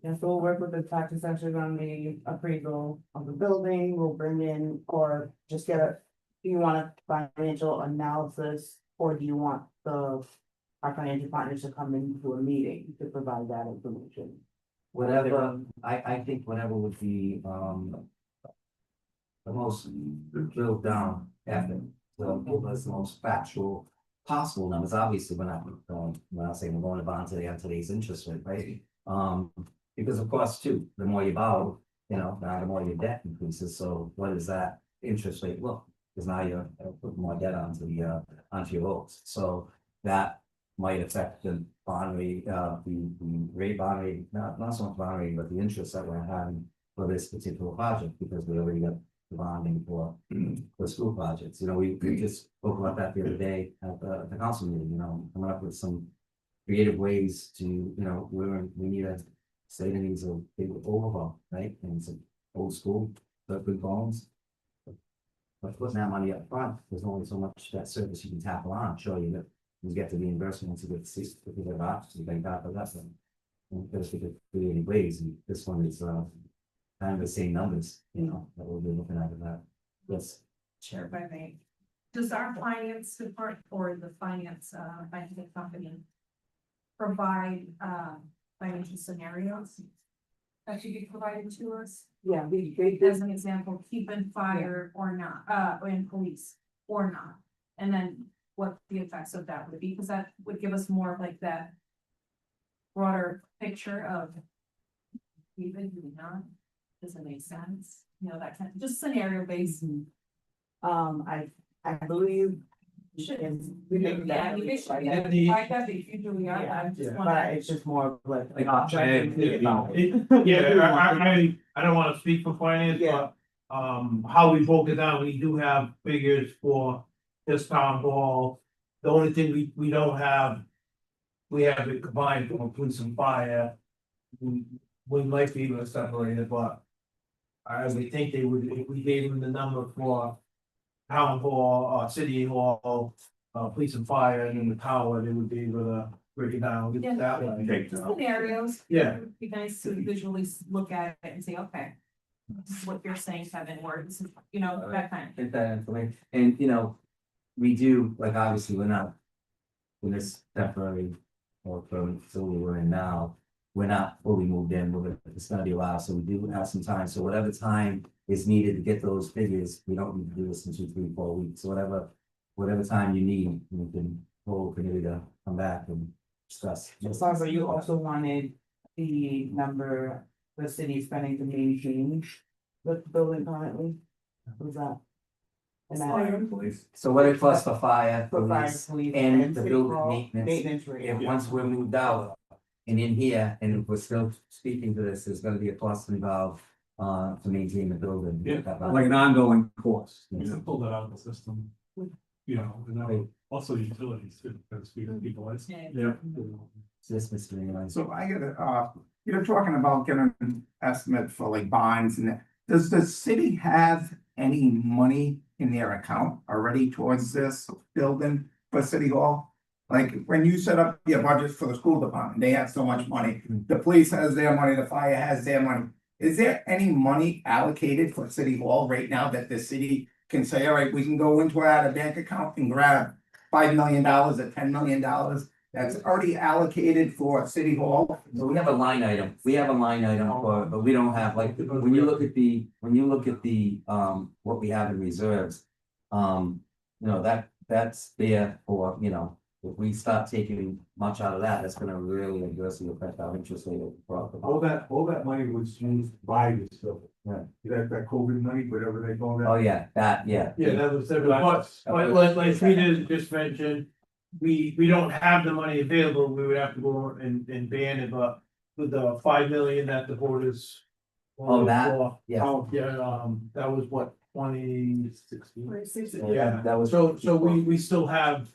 Yeah, so we'll work with the tax assessors on the appraisal of the building, we'll bring in, or just get do you want a financial analysis? Or do you want our financial partners to come into a meeting to provide that information? Whatever, I think whatever would be, the most drilled down effort, will give us the most factual possible numbers. Obviously, we're not saying we're going to bond today on today's interest rate, right? Because of course, too, the more you borrow, you know, the more your debt increases. So what is that interest rate look? Because now you're putting more debt onto your loans. So that might affect the bond rate, the rate bond rate, not so much bond rate, but the interest that we're having for this particular project, because we already got the bonding for school projects. You know, we just spoke about that the other day at the council meeting, you know, coming up with some creative ways to, you know, we need a state that needs a big overhaul, right? And some old school, but good bones. But putting that money up front, there's only so much that service you can tap on, show you that you get to the investment once you get to see if you get options, like that, but that's them. And there's creative ways, and this one is kind of the same numbers, you know, that we'll be looking at that. Yes. Chair by me. Does our finance department or the finance company provide financial scenarios that should be provided to us? Yeah, As an example, keep in fire or not, or in police or not, and then what the effects of that would be, because that would give us more of like that broader picture of even do we not, does it make sense? You know, that kind of, just scenario based. I believe. Should. We make Yeah, that. you make sure, Yeah. yeah, I got it, you do, yeah, I just But want. it's just more of like. Like, I don't wanna speak for finance, Yeah. but, how we broke it down, we do have figures for this town hall. The only thing we don't have, we have it combined for police and fire. We might be able to separate it, but I would think they would, if we gave them the number for town hall, city hall, police and fire, and then the tower, they would be able to break it down Yeah. that way. Scenarios. Yeah. It would be nice to visually look at it and say, okay, this is what you're saying, Kevin, or this is, you know, that kind of. Get that information, and you know, we do, like, obviously, we're not. In this temporary or permanent facility we're in now, we're not fully moved in, it's gonna be a while, so we do have some time, so whatever time is needed to get those figures, we don't need to do this in 2, 3, 4 weeks, so whatever time you need, you can hold a committee to come back and discuss. Barbara, you also wanted the number the city is spending to maintain the building currently? Was that? And that So what it costs for fire, for fire, police, police and the city building hall, maintenance, maintenance rate. and once we're moved out. And in here, and if we're still speaking to this, there's gonna be a cost involved, to maintain the building. Yeah, like an ongoing cost. Yes. You can pull that out of the system. You know, and then also utilities too, because we have people. Yeah. It's just mystery, anyway. So I gotta, you're talking about getting an estimate for like bonds and that. Does the city have any money in their account already towards this building for City Hall? Like when you set up your budget for the school department, they have so much money. The police has their money, the fire has their money. Is there any money allocated for City Hall right now that the city can say, all right, we can go into our bank account and grab $5 million or $10 million that's already allocated for City Hall? So we have a line item, for, but we don't have, like, when you look at the, what we have in reserves. You know, that's there for, you know, if we start taking much out of that, that's gonna really adversely affect our interest rate. All that money was used by this building. Yeah. That COVID money, whatever they call that. Oh, yeah, yeah. Yeah, that was, but like Rita just mentioned, we don't have the money available, we would have to go and ban it, but with the 5 million that the board is. Oh, that, yeah. Oh, yeah, that was what, 2016? Yeah, That was. so we still have.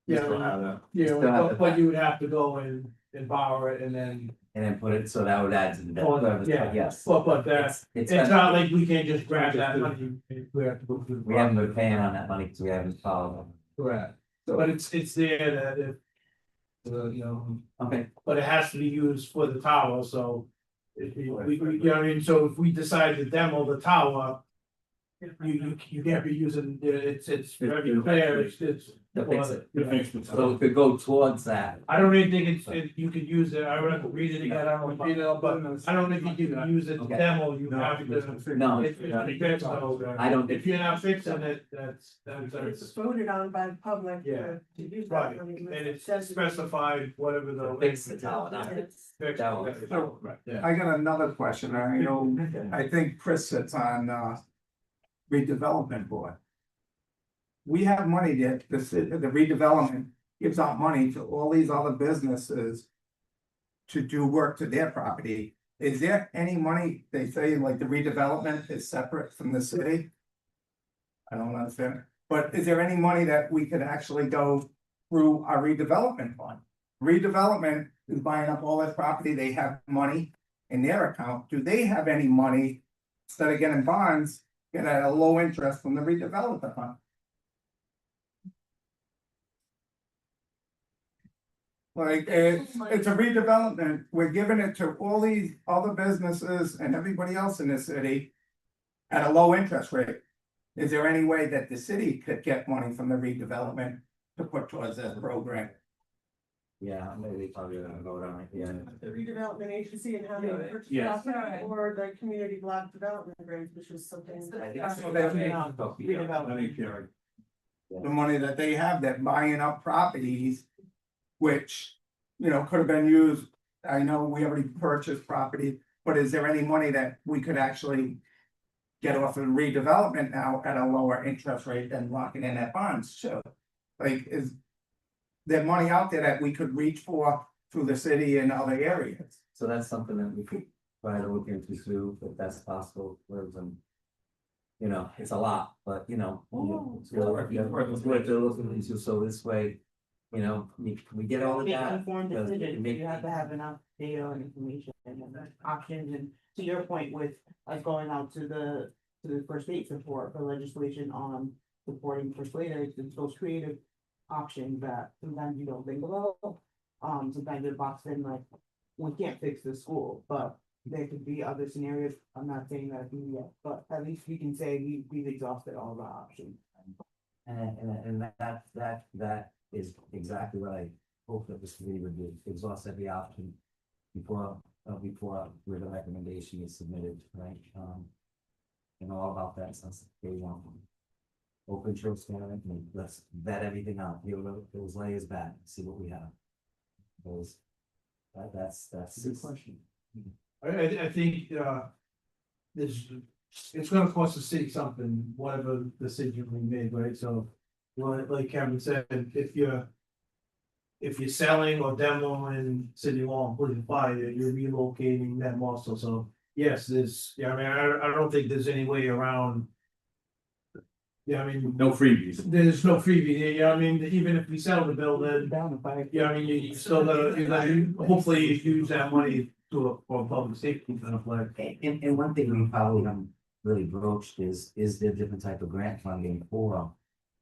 We Yeah, still have that. you Still know, have the- but you would have to go and borrow it and then, And then put it, so that would add to the debt Oh, service, yeah. but yes. but that, It's it's not like we can just grab that money, we have to go through. the we haven't been paying on that money because we haven't followed. Correct, but it's there that if. You know, Okay, but it has to be used for the tower, so. If we, you know, what I mean, so if we decide to demo the tower. You can't be using, it's very clear, it's. to fix it. Yeah. So it could go towards that. I don't even think you could use it, I would have to read it again, I don't read it, but I don't think you can use it to Okay. demo, you have to. No. It's fixed, so I don't if you're not fixing it, that's. It's voted on by the public Yeah. to use Right, that money. and it's specified, whatever the. Fix the tower, not It's- Fixed, So, yeah. I got another question, I know, I think Chris sits on, redevelopment board. We have money that, the redevelopment gives out money to all these other businesses to do work to their property, is there any money, they say like the redevelopment is separate from the city? I don't understand, but is there any money that we could actually go through our redevelopment fund? Redevelopment is buying up all that property, they have money in their account, do they have any money? Instead of getting bonds, get at a low interest from the redevelopment fund? Like, it's a redevelopment, we're giving it to all these other businesses and everybody else in the city at a low interest rate. Is there any way that the city could get money from the redevelopment to put towards that program? Yeah, maybe probably gonna vote on it, yeah. The redevelopment agency and how they purchase Yes. property or the community block development grants, which was something. I think so. I think, Jerry. The money that they have, that buying up properties, which, you know, could have been used. I know we already purchased property, but is there any money that we could actually get off of redevelopment now at a lower interest rate than locking in that bonds too? Like, is there money out there that we could reach for through the city and other areas? So that's something that we could try to look into too, if that's possible, whereas you know, it's a lot, but you know. It's worth to look into, so this way, you know, we get all of Make that. informed because it decisions, make- you have to have enough data and information and options, and to your point with us going out to the first state support for legislation on supporting persuaders, it's those creative options that sometimes you don't think about. Sometimes it boxed in like, we can't fix the school, but there could be other scenarios, I'm not saying that yet, but at least we can say we've exhausted all of our options. And that is exactly what I hope that this committee would do, exhaust every option before where the recommendation is submitted, right? And all about that since day one. Open transparent, and let's vet everything out, peel those layers back, see what we have. Those, that's Good question. I think, it's gonna cost the city something, whatever decision we made, right? So, like Kevin said, if you're selling or demoing City Hall and putting fire, you're relocating them also, so, yes, I mean, I don't think there's any way around. Yeah, I mean, No freebies. there's no freebie, I mean, even if we sell the building, Down if I. yeah, I mean, you still gotta hopefully use that money for public safety kind of like. And one thing we probably haven't really broached is there different type of grant funding for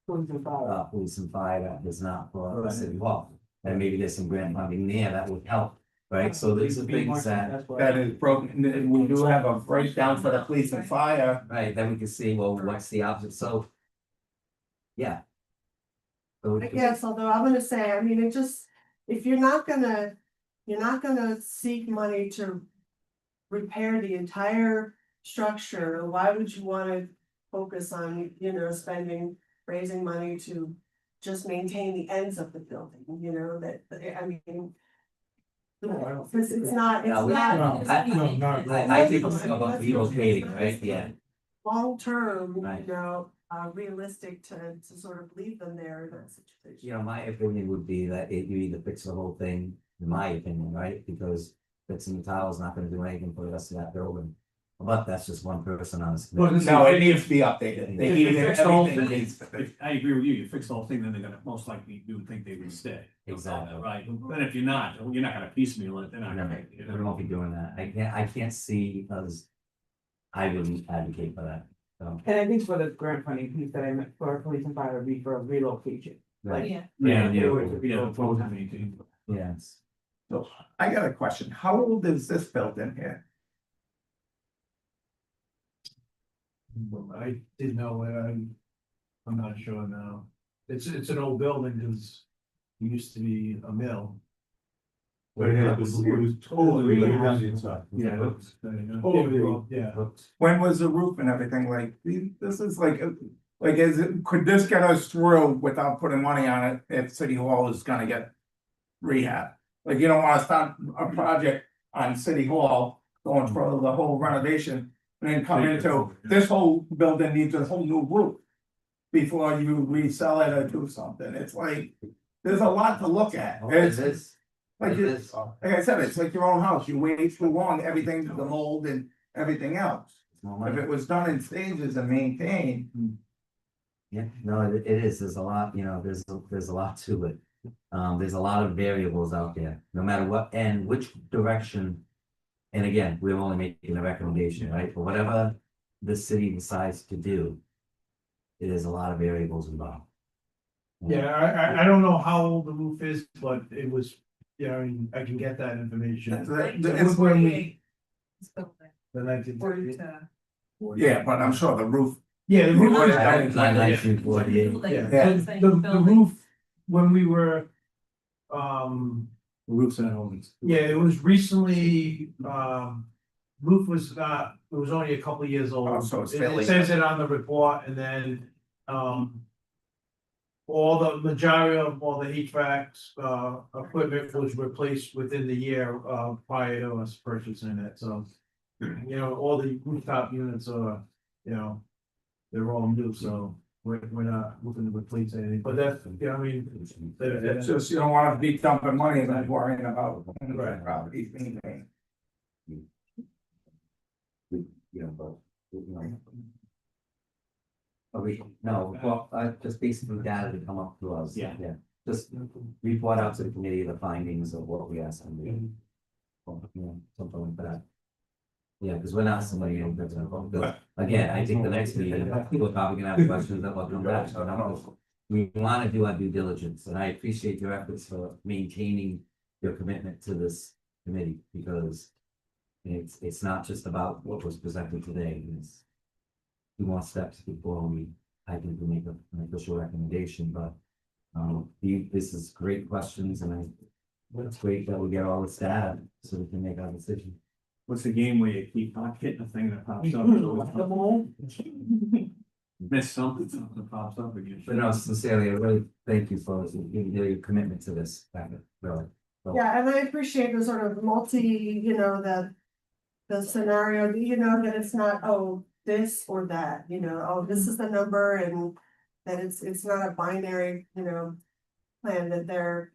police and fire that is not for City Hall? And maybe there's some grant funding there that would help, right? So these are things That is broken, and we do have a breakdown for the police and fire. right, then we can see, well, what's the opposite, so. Yeah. So I guess, although I'm gonna say, I mean, it just, if you're not gonna seek money to repair the entire structure, why would you wanna focus on, you know, raising money to just maintain the ends of the building, you know, that, I mean. It's not, No, I think it's about relocating, right, yeah. long term, Right. you know, realistic to sort of leave them there in that situation. You know, my opinion would be that you either fix the whole thing, in my opinion, right? Because fixing the tile is not gonna do anything for the rest of that building. But that's just one person on this. committee. No, it needs to be updated. They If need you fix the whole everything thing, needs to be. I agree with you, you fix the whole thing, then they're gonna, most likely, you would think they would stay. Exactly. Right, then if you're not gonna piecemeal it, they're not gonna. We won't be doing that. I can't see us. I wouldn't advocate for that, so. And I think for the grant funding piece that I meant for police and fire would be for relocation. Right. Yeah. Yes. So I got a question. How old is this building here? I didn't know, I'm not sure now. It's an old building, because it used to be a mill. But it was totally laid down the inside. Yeah. Totally. Yeah. When was the roof and everything like? This is like could this get us through without putting money on it if City Hall is gonna get rehab? Like, you don't wanna start a project on City Hall, going through the whole renovation, and then come into, this whole building needs a whole new roof before you resell it or do something. It's like, there's a lot to look at. It It's is, like, it you- is. like I said, it's like your own house. You wait too long, everything, the mold and everything else. It's more If money. it was done in stages and maintained, Yeah, no, it is, there's a lot, there's a lot to it. There's a lot of variables out there, no matter what, and which direction. And again, we're only making a recommendation, right, but whatever the city decides to do. There's a lot of variables involved. Yeah, I don't know how old the roof is, but it was, yeah, I mean, I can get that information. it's- When we- It's built there, The 19. 40 to- yeah, but I'm sure the roof. Yeah, the roof. That was like 1948. Yeah, Yeah. the roof, when we were, Roofs and homes. yeah, it was recently, roof was it was only a couple of years old. Oh, so it's It fairly- says it on the report, and then, all the majority of all the HVAC's, equipment was replaced within the year, prior to us purchasing it, so. You know, all the rooftop units are, you know, they're all new, so we're not looking to replace anything, but that's, I mean. It's just, you don't wanna be dumping money and then worrying about Right. properties being paid. No, well, just basically data to come up to us. Yeah. Just report out to the committee the findings of what we asked them to do. Something like that. Yeah, because we're not somebody that's involved. Again, I think the next meeting, people are probably gonna have questions that will come back, so no, we wanna do our due diligence, and I appreciate your efforts for maintaining your commitment to this committee, because it's not just about what was presented today, it's two more steps before I think we make an official recommendation, but this is great questions, and it's great that we get all this data, so we can make our decision. What's the game where you keep on hitting a thing that pops up? Miss something pops up again. But no, sincerely, I really thank you for your commitment to this, really. So, Yeah, and I appreciate the sort of the scenario, that it's not, oh, this or that, oh, this is the number and that it's not a binary, plan that there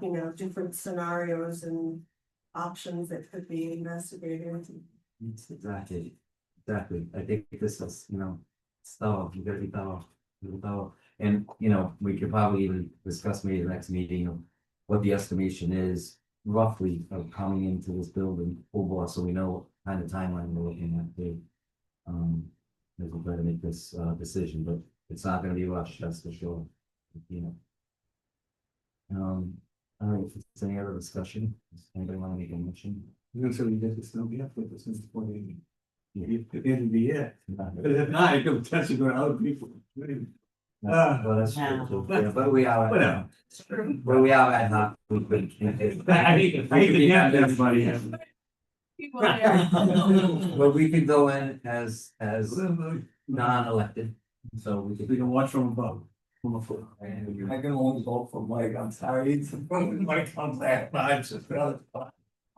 are, different scenarios and options that could be investigated. it's exactly. I think this is, thorough, you gotta be thorough. And, we could probably even discuss maybe the next meeting of what the estimation is roughly of coming into this building overall, so we know what kind of timeline we're looking at too. As we try to make this decision, but it's not gonna be rushed, that's for sure. All right, if there's any other discussion, does anybody want to make a motion? I'm gonna say we get this, we have to put this in before the end. At the end of the year. But if not, it could potentially go to other people. Well, that's true, too. Yeah, but we are. Whatever. Where we are at not. I hate to have everybody have. People there. But we can go in as non-elected, so we We could. can watch from above. From afar. I can only vote for Mike, I'm sorry, it's Mike comes that much.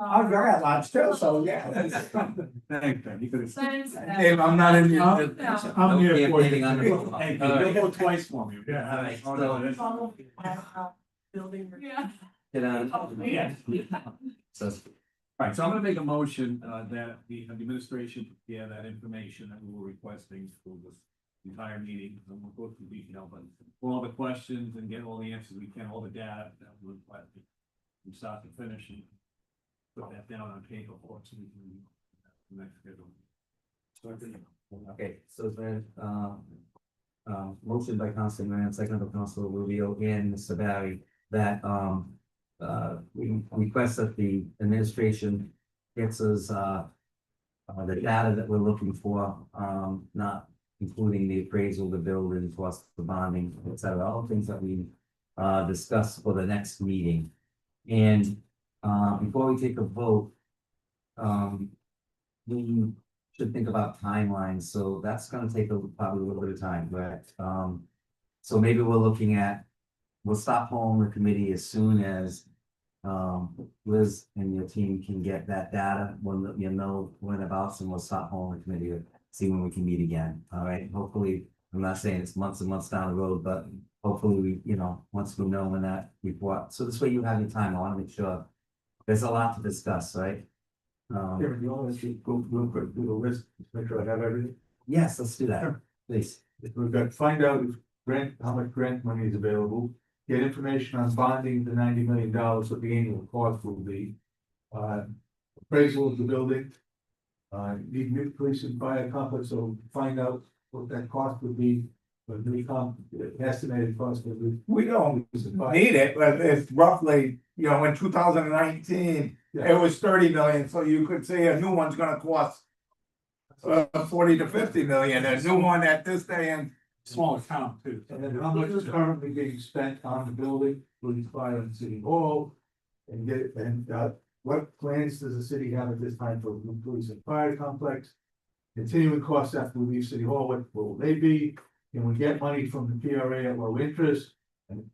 I've got lots too, so yeah. Thanks, Ben, you could have. Thanks, If I'm not in your. No. I'm here for Campaigning on the you. floor. Hey, All you'll right. vote twice for me. Yeah. All right, Oh, so- no, that's- Building. Yeah. Get on. Yeah. So, All right, so I'm gonna make a motion that the administration prepare that information that we were requesting for this entire meeting, and we'll go through detail, but for all the questions and get all the answers we can, all the data that we requested. From start to finish and put that down on paper for us, so we can the next schedule. okay, so then, motion by Council Graham, second by Council Rubio and Mr. Barry, that, we request that the administration gets us, the data that we're looking for, not including the appraisal, the building, plus the bonding, et cetera, all things that we, discuss for the next meeting. And, before we take a vote, we should think about timelines, so that's gonna take probably a little bit of time, but, so maybe we're looking at, we'll stop home the committee as soon as Liz and your team can get that data, when you know when about, and we'll stop home the committee to see when we can meet again, all right? Hopefully, I'm not saying it's months and months down the road, but hopefully we, once we know when that report, so this way you have your time, I wanna make sure. There's a lot to discuss, right? Kevin, you want us to go real quick through the list, make sure I have everything? Yes, let's do that, Sure. please. We've got to find out if how much grant money is available, get information on bonding the $90 million, what the annual cost will be. Appraisal of the building. Need new police and fire complex, so find out what that cost would be, what the estimated cost would be. We don't need it, but it's roughly, in 2019, Yeah. it was 30 million, so you could say a new one's gonna cost. 40 to 50 million, a new one at this day and. Smaller town too. And then how much is currently being spent on the building, police, fire and city hall? What plans does the city have at this time for the police and fire complex? Continuing costs after we leave city hall, what will they be? Can we get money from the PRA at low interest? And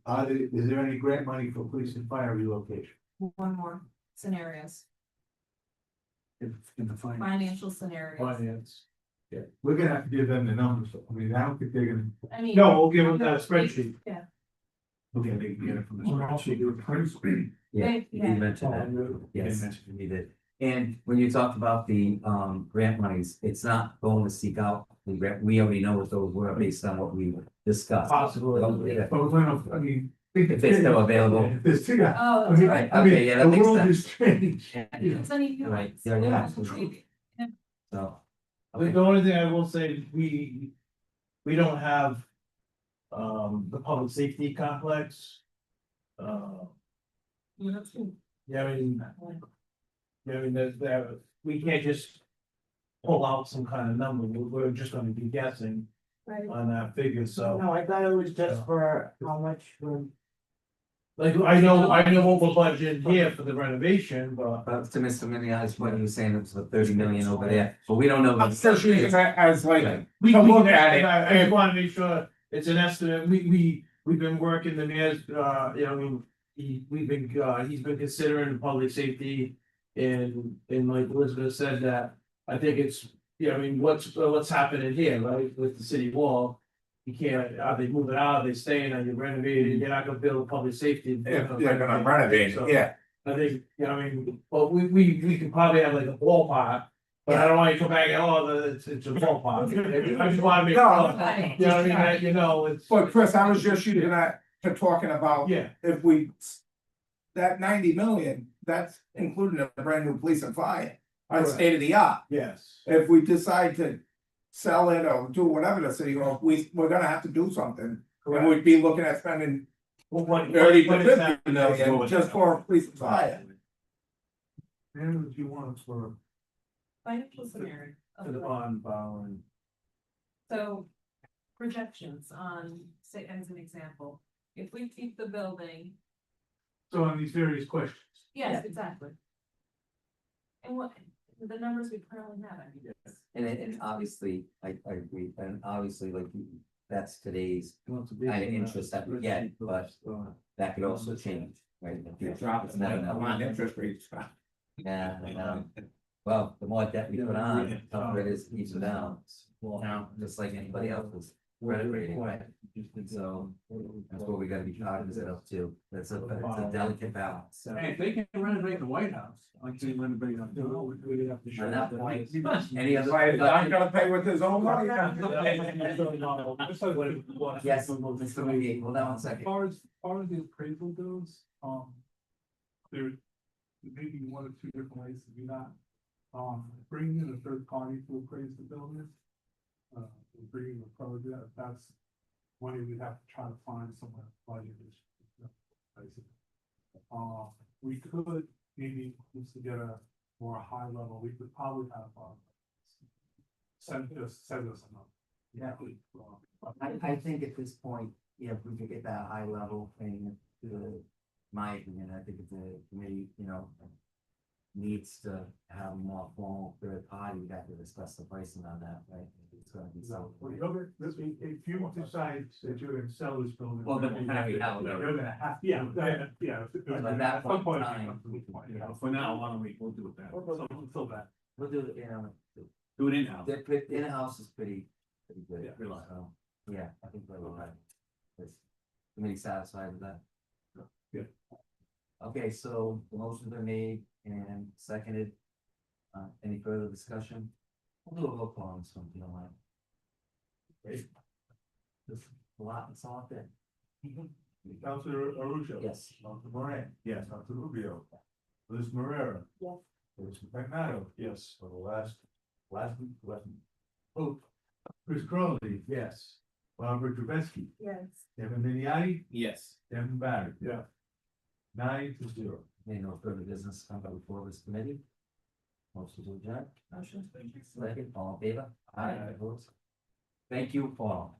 is there any grant money for police and fire relocation? One more scenarios, In the financial scenarios. finance. Yeah, we're gonna have to give them the numbers, I mean, I don't think they're gonna, I mean. No, we'll give them that spreadsheet. Yeah. okay, they can get it from the spreadsheet. Yeah, They- you yeah. mentioned that. Yes, you did. And when you talked about the grant monies, it's not going to seek out the grant, we already know what those were based on what we discussed. Possibly. Yeah. But we're gonna, I mean. If they're still available. If they're still, Oh, I that's mean, right. I mean, Okay, yeah, that the makes world sense. has changed. Yeah. It's any new Right, ones. yeah, yeah. Yeah. So. The only thing I will say, we don't have. The public safety complex. Yeah, that's good. Yeah, I mean, that, we can't just. Pull out some kind of number, we're just gonna be guessing Right. on that figure, so. No, I thought it was just for how much would. Like, I know what we're budgeting here for the renovation, but. But to Mr. Minio's point, he was saying it was for 30 million over there, but we don't know. I'm just using that as like, Right. We To can look look at it, I just wanna make sure it's an estimate, we've been working the mayor's, we've been, he's been considering public safety. And like Elizabeth said that, I think it's, what's happening here, right, with the city wall. You can't, are they moving out, are they staying, are you renovating, you're not gonna build public safety. if they're gonna renovate So, it, yeah. I think, but we can probably have like a ballpark, but I don't want you to come back and, it's a ballpark. I just wanna make sure, you know what I mean, that, it's. But Chris, I was just using that to talking about Yeah, if we. That 90 million, that's including a brand new police and fire, Correct. state of the art. yes. If we decide to sell it or do whatever the city, we're gonna have to do something. And we'd be looking at spending Well, what 30 to what is 50 that? million just for police and fire. And what you want for Financial scenario. the bond borrowing. So projections on, say, as an example, if we keep the building, So on these various questions. yes, exactly. And what, the numbers we currently have, I mean. And obviously, I agree, and obviously, like, that's today's kind of interest that we get, but that could also change, right? If you drop it, never know. interest rates. Yeah, I know. Well, the more debt we put on, the tougher it is to keep it down. Now, just like anybody else's credit rating, right? So that's what we gotta be cognizant of too. It's a delicate balance. Hey, if they can renovate the White House, like they renovate on, we have to show. At that point, any other? I'm gonna pay with his own money. Yes, Mr. McGee, hold on one As second. far as the appraisal goes, there may be one or two different ways to do that. Bringing in a third party to appraise the building. Bringing a pro, that's money we'd have to try to find somewhere budget. We could maybe just to get a more high level, we could probably have, send us a note. Yeah. I think at this point, yeah, if we could get that high level thing, my opinion, I think the committee, needs to have a more formal third party, we'd have to discuss the pricing on that, right? It's gonna be so. If you decide that you're gonna sell this building. Well, then we'll have it out there. You're gonna have, yeah. But at that point in time, For now, why don't we'll do it that, until that. we'll do it, Do it in-house. in-house is pretty good. Yeah, really. So, yeah, I think we're all right. committee satisfied with that? Yeah. Okay, so the motion's been made and seconded. Any further discussion? We'll do a roll call on this one, if you don't mind. Great. This is a lot, it's all there. Councilor Arujo. Yes. Councilor Moran. Yes. Councilor Rubio. Liz Marrera. Yes. Liz McNado. Yes. For the last vote. Chris Crowley. Yes. Barbara Trubetsky. Yes. Devin Miniati. Yes. Devin Barrett. Yeah. 9-0. May no further business come before this committee. Motion to adjourn. Motion. Second, all in favor? Aye. Opposed? Thank you, Paul.